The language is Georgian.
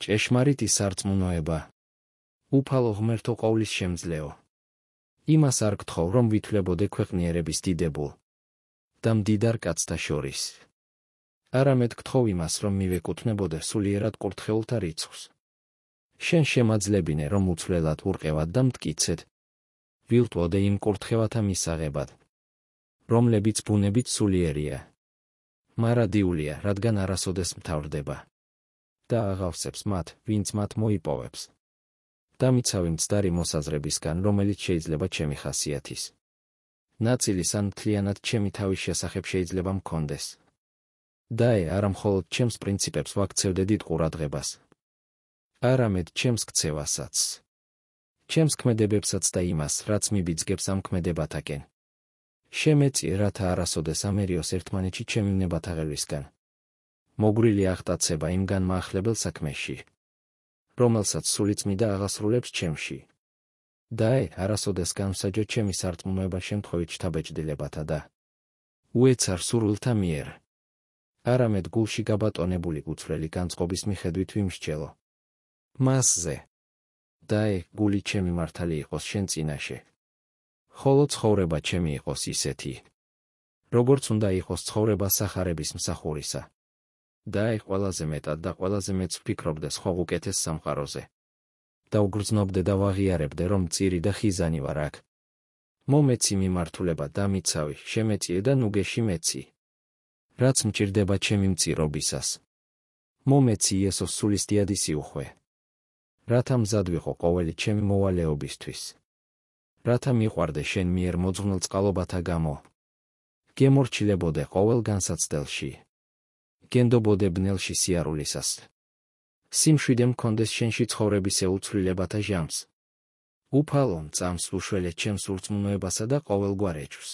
ჭეშმარიტი სარწმუნოება. უფალო ღმერთო ყოვლის შემძლეო. იმას არ გთხოვ, რომ ვითვლებოდე ქვეყნიერების დიდებულ და მდიდარ კაცთა შორის. არამედ გთხოვ იმას, რომ მივეკუთვნებოდე სულიერად კურთხეულთა რიცხვს. შენ შემაძლებინე, რომ უცვლელად ურყევად და მტკიცედ ვილტვოდე იმ კურთხევათა მისაღებად, რომლებიც ბუნებით სულიერია, მარადიულია, რადგან არასოდეს მთავრდება და აღავსებს მათ, ვინც მათ მოიპოვებს. და მიცავი მცდარი მოსაზრებისგან, რომელიც შეიძლება ჩემი ხასიათის ნაწილის ან მთლიანად ჩემი თავის შესახებ შეიძლება მქონდეს. დაე, არა მხოლოდ ჩემს პრინციპებს ვაქცევდე დიდ ყურადღებას, არამედ ჩემს ქცევასაც, ჩემს ქმედებებსაც და იმას, რაც მიბიძგებს ამ ქმედებათაკენ. შემეწიე, რათა არასოდეს ამერიოს ერთმანეთში ჩემი ვნებათაღელვისგან მოგვრილი აღტაცება იმ განმაახლებელ საქმეში, რომელსაც სულიწმიდა აღასრულებს ჩემში. დაე, არასოდეს განვსაჯო ჩემი სარწმუნოება შემთხვევით შთაბეჭდილებათა და უეცარ სურვილთა მიერ, არამედ გულში გაბატონებული უცვლელი განწყობის მიხედვით ვიმსჯელო მასზე. დაე, გული ჩემი მართალი იყოს შენ წინაშე, ხოლო ცხოვრება ჩემი იყოს ისეთი, როგორც უნდა იყოს ცხოვრება სახარების მსახურისა. დაე, ყველაზე მეტად და ყველაზე მეც ვფიქრობდე სხვა უკეთეს სამყაროზე და უგრძნობდე და ვაღიარებდე, რომ მწირი და ხიზანი ვარ აქ. მომეცი მიმართულება და მიცავი, შემეწიე და ნუგეში მეცი, რაც მჭირდება ჩემი მწირობისას. მომეცი იესოს სულისდიადი სიუხვე, რათა მზად ვიყო ყოველი ჩემი მოვალეობისთვის, რათა მიყვარდე შენ მიერ მოძღვნილ წყალობათა გამო, გემორჩილებოდე ყოველ განსაცდელში, გენდობოდე ბნელში სიარულისას, სიმშვიდე მქონდეს შენში ცხოვრების ეუცვლილებათა ჟამს. უფალო, წამს უშველე ჩემს ურწმუნოებასა და ყოველგვარ ეჭვს.